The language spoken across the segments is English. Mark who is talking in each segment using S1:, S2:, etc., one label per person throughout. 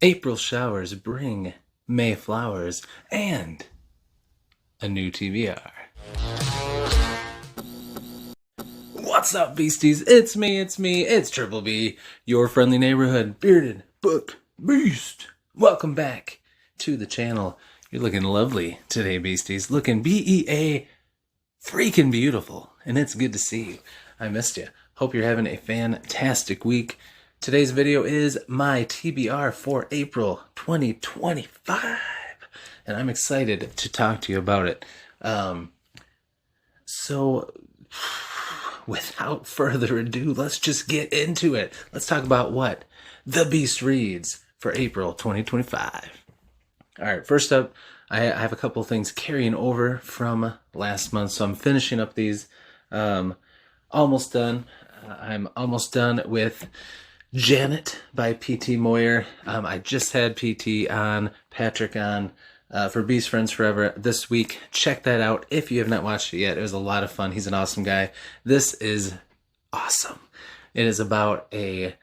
S1: April showers bring May flowers and a new TBR. What's up, beasties? It's me, it's Triple B, your friendly neighborhood bearded book beast. Welcome back to the channel. You're looking lovely today, beasties. Looking BEA freaking beautiful, and it's good to see you. I missed you. Hope you're having a fantastic week. Today's video is my TBR for April 2025, and I'm excited to talk to you about it. So, without further ado, let's just get into it. Let's talk about what the Beast reads for April 2025. All right, first up, I have a couple things carrying over from last month, so I'm finishing up these. Almost done. I'm almost done with Janet by P.T. Moyer. I just had P.T. on, Patrick on, for Beast Friends Forever this week. Check that out if you have not watched it yet. It was a lot of fun. He's an awesome guy. This is awesome. It is about a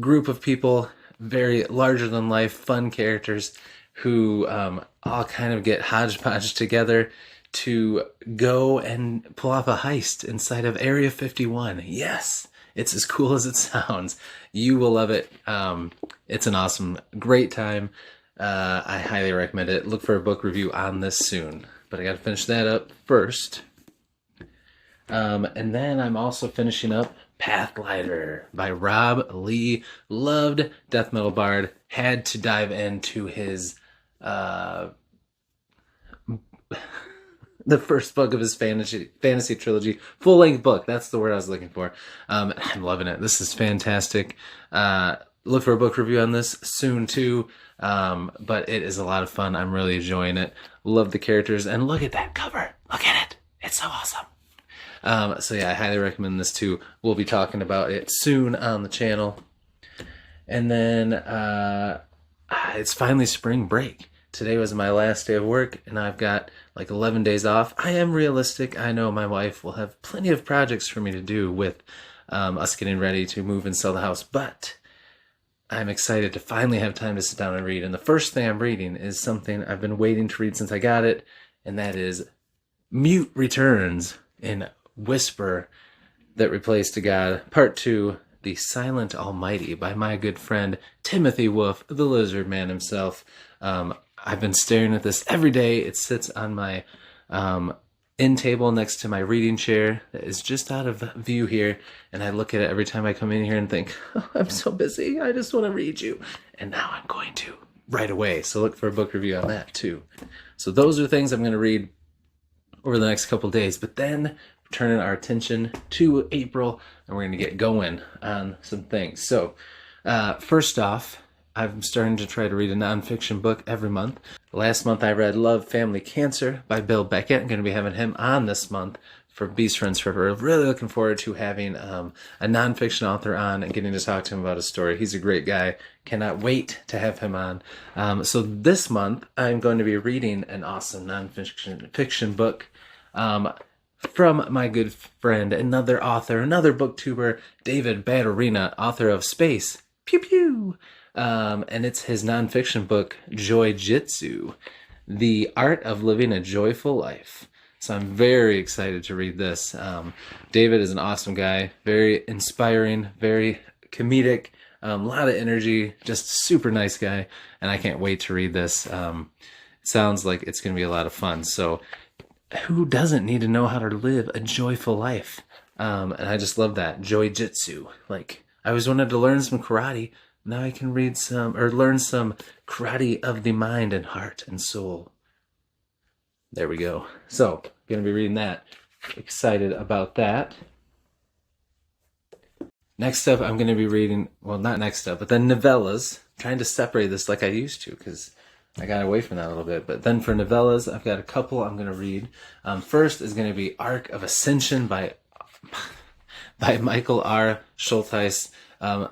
S1: group of people, very larger than life, fun characters who all kind of get hodgepodge together to go and pull off a heist inside of Area 51. Yes, it's as cool as it sounds. You will love it. It's an awesome, great time. I highly recommend it. Look for a book review on this soon. But I got to finish that up first. And then I'm also finishing up Pathlighter by Rob Lee. Loved Death Metal Bard. Had to dive into his the first book of his fantasy trilogy, full-length book. That's the word I was looking for. I'm loving it. This is fantastic. Look for a book review on this soon too. But it is a lot of fun. I'm really enjoying it. Love the characters, and look at that cover. Look at it. It's so awesome. So yeah, I highly recommend this too. We'll be talking about it soon on the channel. And then it's finally spring break. Today was my last day of work, and I've got like 11 days off. I am realistic. I know my wife will have plenty of projects for me to do with us getting ready to move and sell the house, but I'm excited to finally have time to sit down and read. And the first thing I'm reading is something I've been waiting to read since I got it, and that is Mute Returns in Whisper That Replaced a God, Part 2, The Silent Almighty by my good friend Timothy Wolf, the Lizard Man himself. I've been staring at this every day. It sits on my end table next to my reading chair that is just out of view here, and I look at it every time I come in here and think, oh, I'm so busy, I just want to read you. And now I'm going to right away. So look for a book review on that too. So those are things I'm going to read over the next couple days, but then turning our attention to April, and we're going to get going on some things. So first off, I'm starting to try to read a nonfiction book every month. Last month I read Love, Family, Cancer by Bill Beckett. I'm going to be having him on this month for Beast Friends Forever. Really looking forward to having a nonfiction author on and getting to talk to him about his story. He's a great guy. Cannot wait to have him on. So this month I'm going to be reading an awesome nonfiction book from my good friend, another author, another booktuber, David Batterina, author of Space. Pew pew! And it's his nonfiction book, Joy Jitsu, The Art of Living a Joyful Life. So I'm very excited to read this. David is an awesome guy, very inspiring, very comedic, a lot of energy, just super nice guy, and I can't wait to read this. It sounds like it's going to be a lot of fun. So who doesn't need to know how to live a joyful life? And I just love that, Joy Jitsu. Like, I always wanted to learn some karate. Now I can read some, or learn some karate of the mind and heart and soul. There we go. So, going to be reading that. Excited about that. Next up, I'm going to be reading, well, not next up, but then novellas. I'm trying to separate this like I used to, because I got away from that a little bit. But then for novellas, I've got a couple I'm going to read. First is going to be Arc of Ascension by Michael R. Schultheis.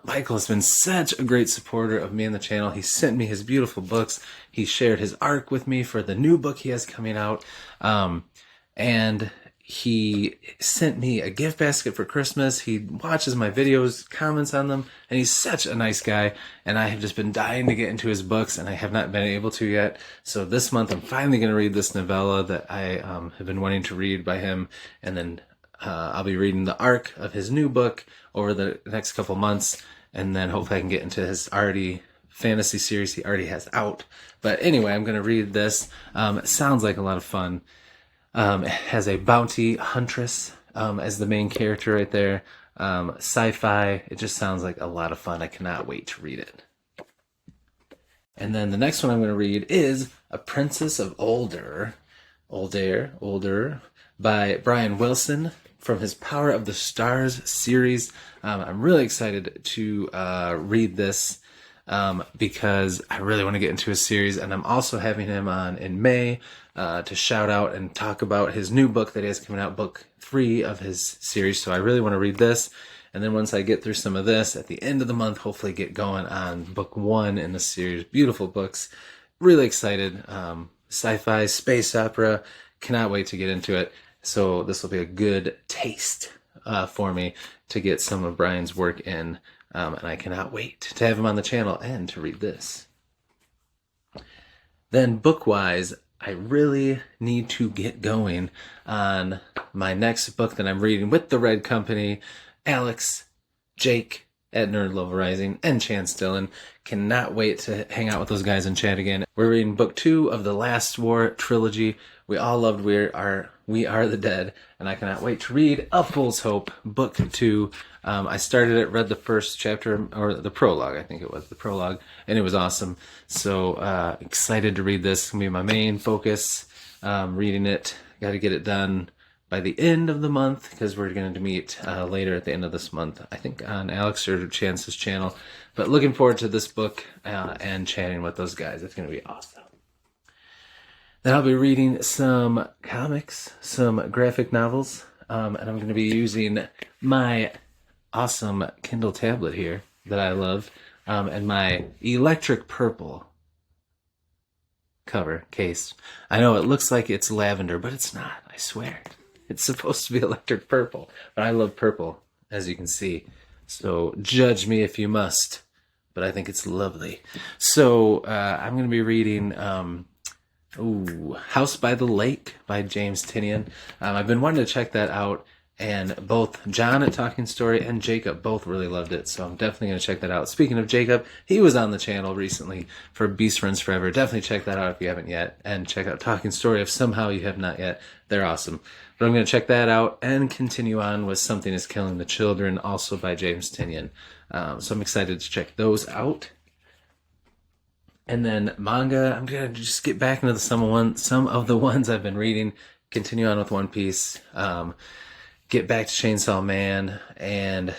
S1: Michael has been such a great supporter of me and the channel. He sent me his beautiful books. He shared his arc with me for the new book he has coming out. And he sent me a gift basket for Christmas. He watches my videos, comments on them, and he's such a nice guy. And I have just been dying to get into his books, and I have not been able to yet. So this month, I'm finally going to read this novella that I have been wanting to read by him. And then I'll be reading the arc of his new book over the next couple months. And then hopefully I can get into his fantasy series he already has out. But anyway, I'm going to read this. It sounds like a lot of fun. It has a bounty huntress as the main character right there. Sci-fi. It just sounds like a lot of fun. I cannot wait to read it. And then the next one I'm going to read is A Princess of Older by Brian Wilson from his Power of the Stars series. I'm really excited to read this because I really want to get into his series, and I'm also having him on in May to shout out and talk about his new book that he has coming out, book 3 of his series. So I really want to read this, and then once I get through some of this at the end of the month, hopefully get going on book 1 in the series. Beautiful books. Really excited. Sci-fi, space opera. Cannot wait to get into it. So this will be a good taste for me to get some of Brian's work in. And I cannot wait to have him on the channel and to read this. Then book-wise, I really need to get going on my next book that I'm reading with the Red Company, Alex, Jake at Nerd Level Rising, and Chance Dillon. Cannot wait to hang out with those guys and chat again. We're reading book 2 of the Last War trilogy. We all loved We Are the Dead, and I cannot wait to read A Fool's Hope, book 2. I started it, read the first chapter, or the prologue, I think it was, the prologue, and it was awesome. So excited to read this. It's going to be my main focus, reading it. Got to get it done by the end of the month, because we're going to meet later at the end of this month, I think on Alex or Chance's channel. But looking forward to this book and chatting with those guys. It's going to be awesome. Then I'll be reading some comics, some graphic novels, and I'm going to be using my awesome Kindle tablet here that I love, and my electric purple cover case. I know it looks like it's lavender, but it's not, I swear. It's supposed to be electric purple, but I love purple, as you can see. So judge me if you must, but I think it's lovely. So I'm going to be reading House by the Lake by James Tynion. I've been wanting to check that out, and both John at Talking Story and Jacob both really loved it, so I'm definitely going to check that out. Speaking of Jacob, he was on the channel recently for Beast Runs Forever. Definitely check that out if you haven't yet, and check out Talking Story if somehow you have not yet. They're awesome. But I'm going to check that out and continue on with Something is Killing the Children, also by James Tynion. So I'm excited to check those out. And then manga, I'm going to just get back into some of the ones I've been reading, continue on with One Piece, get back to Chainsaw Man, and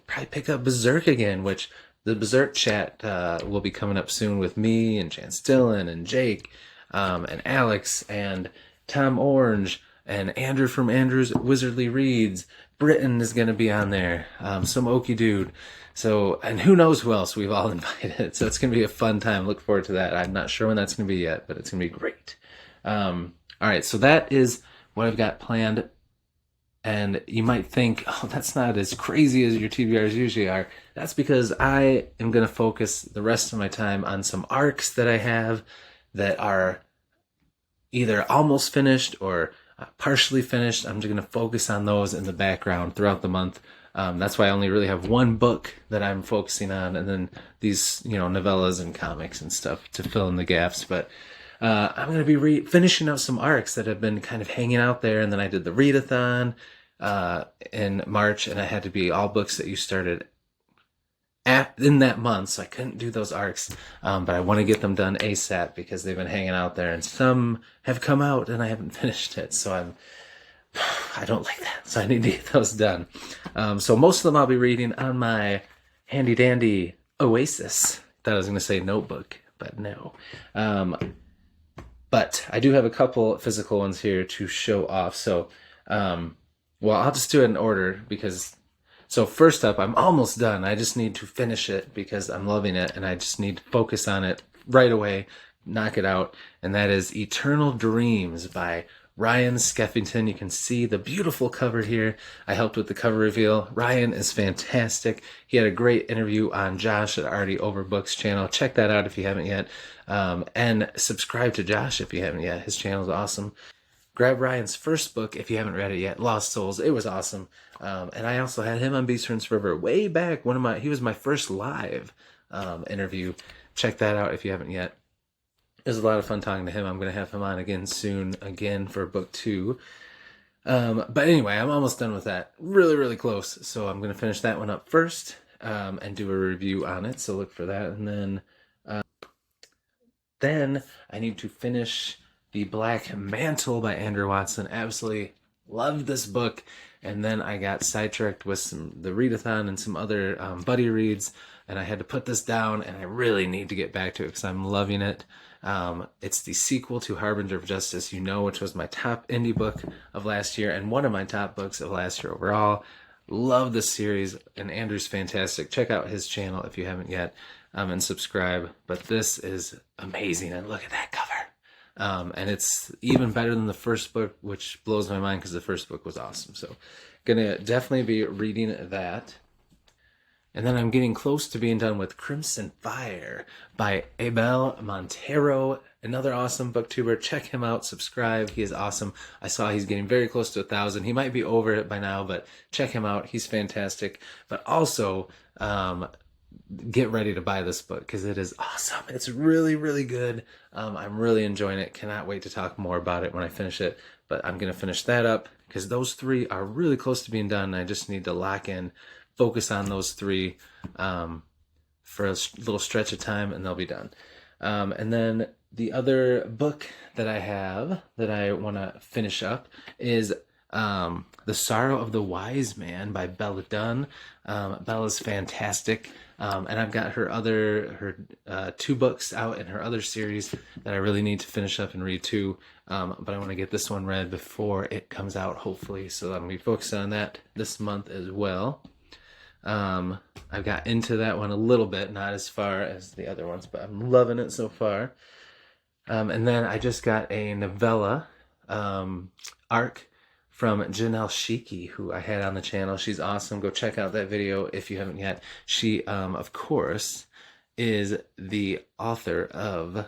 S1: probably pick up Berserk again, which the Berserk chat will be coming up soon with me and Chance Dillon and Jake and Alex and Tom Orange and Andrew from Andrew's Wizardly Reads. Britton is going to be on there, some Okie dude. So, and who knows who else we've all invited. So it's going to be a fun time. Look forward to that. I'm not sure when that's going to be yet, but it's going to be great. All right, so that is what I've got planned. And you might think, oh, that's not as crazy as your TBRs usually are. That's because I am going to focus the rest of my time on some arcs that I have that are either almost finished or partially finished. I'm just going to focus on those in the background throughout the month. That's why I only really have one book that I'm focusing on, and then these, novellas and comics and stuff to fill in the gaps. But I'm going to be finishing up some arcs that have been kind of hanging out there. And then I did the readathon in March, and I had to be all books that you started in that month, so I couldn't do those arcs. But I want to get them done ASAP because they've been hanging out there, and some have come out and I haven't finished it. So I don't like that, so I need to get those done. So most of them I'll be reading on my handy dandy Oasis. Thought I was going to say notebook, but no. But I do have a couple physical ones here to show off. So, I'll just do it in order because, so first up, I'm almost done. I just need to finish it because I'm loving it, and I just need to focus on it right away, knock it out. And that is Eternal Dreams by Ryan Skeffington. You can see the beautiful cover here. I helped with the cover reveal. Ryan is fantastic. He had a great interview on Josh at Already Overbooked's channel. Check that out if you haven't yet. And subscribe to Josh if you haven't yet. His channel is awesome. Grab Ryan's first book if you haven't read it yet, Lost Souls. It was awesome. And I also had him on Beast Friends Forever way back. He was my first live interview. Check that out if you haven't yet. It was a lot of fun talking to him. I'm going to have him on again soon, for book 2. But anyway, I'm almost done with that. Really, really close. So I'm going to finish that one up first and do a review on it. So look for that. And then I need to finish The Black Mantle by Andrew Watson. Absolutely loved this book. And then I got sidetracked with the readathon and some other buddy reads. And I had to put this down, and I really need to get back to it because I'm loving it. It's the sequel to Harbinger of Justice, which was my top indie book of last year and one of my top books of last year overall. Love this series, and Andrew's fantastic. Check out his channel if you haven't yet, and subscribe. But this is amazing, and look at that cover. And it's even better than the first book, which blows my mind because the first book was awesome. So gonna definitely be reading that. And then I'm getting close to being done with Crimson Fire by Abel Montero, another awesome booktuber. Check him out, subscribe. He is awesome. I saw he's getting very close to 1,000. He might be over it by now, but check him out. He's fantastic. But also, get ready to buy this book because it is awesome. It's really, really good. I'm really enjoying it. Cannot wait to talk more about it when I finish it. But I'm going to finish that up because those 3 are really close to being done. I just need to lock in, focus on those 3 for a little stretch of time, and they'll be done. And then the other book that I have that I want to finish up is The Sorrow of the Wise Man by Bella Dunn. Bella's fantastic. And I've got her 2 books out in her other series that I really need to finish up and read too. But I want to get this one read before it comes out, hopefully. So I'm going to be focusing on that this month as well. I've got into that one a little bit, not as far as the other ones, but I'm loving it so far. And then I just got a novella arc from Janelle Shiki, who I had on the channel. She's awesome. Go check out that video if you haven't yet. She, of course, is the author of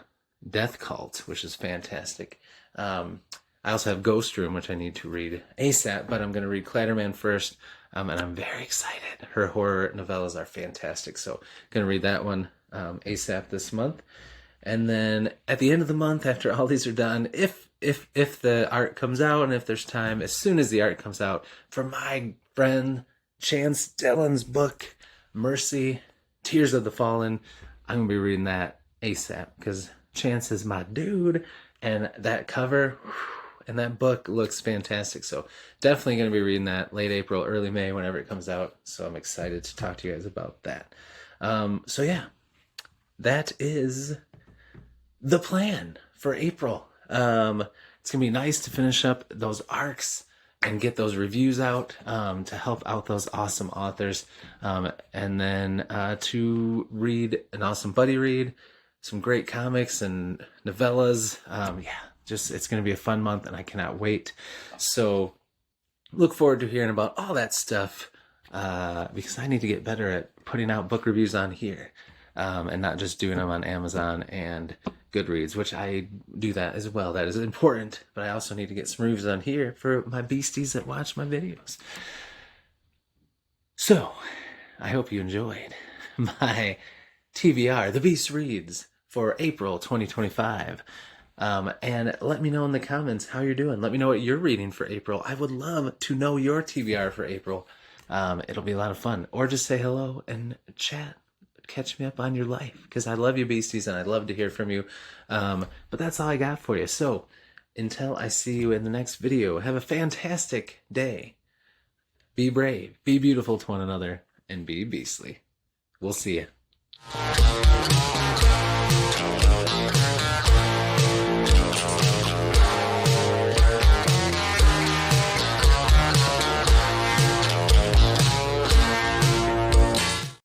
S1: Death Cult, which is fantastic. I also have Ghost Room, which I need to read ASAP, but I'm going to read Clatterman first. And I'm very excited. Her horror novellas are fantastic. So going to read that one ASAP this month. And then at the end of the month, after all these are done, if the art comes out and if there's time, as soon as the art comes out, for my friend Chance Dillon's book, Mercy, Tears of the Fallen, I'm going to be reading that ASAP because Chance is my dude. And that cover... and that book looks fantastic. So definitely going to be reading that late April, early May, whenever it comes out. So I'm excited to talk to you guys about that. So yeah, that is the plan for April. It's going to be nice to finish up those arcs and get those reviews out to help out those awesome authors. And then to read an awesome buddy read, some great comics and novellas. It's going to be a fun month, and I cannot wait. So look forward to hearing about all that stuff because I need to get better at putting out book reviews on here and not just doing them on Amazon and Goodreads, which I do that as well. That is important, but I also need to get some reviews on here for my beasties that watch my videos. So I hope you enjoyed my TBR, The Beast Reads, for April 2025. And let me know in the comments how you're doing. Let me know what you're reading for April. I would love to know your TBR for April. It'll be a lot of fun. Or just say hello and chat. Catch me up on your life. Because I love you, beasties, and I'd love to hear from you. But that's all I got for you. So, until I see you in the next video, have a fantastic day. Be brave, be beautiful to one another, and be beastly. We'll see you.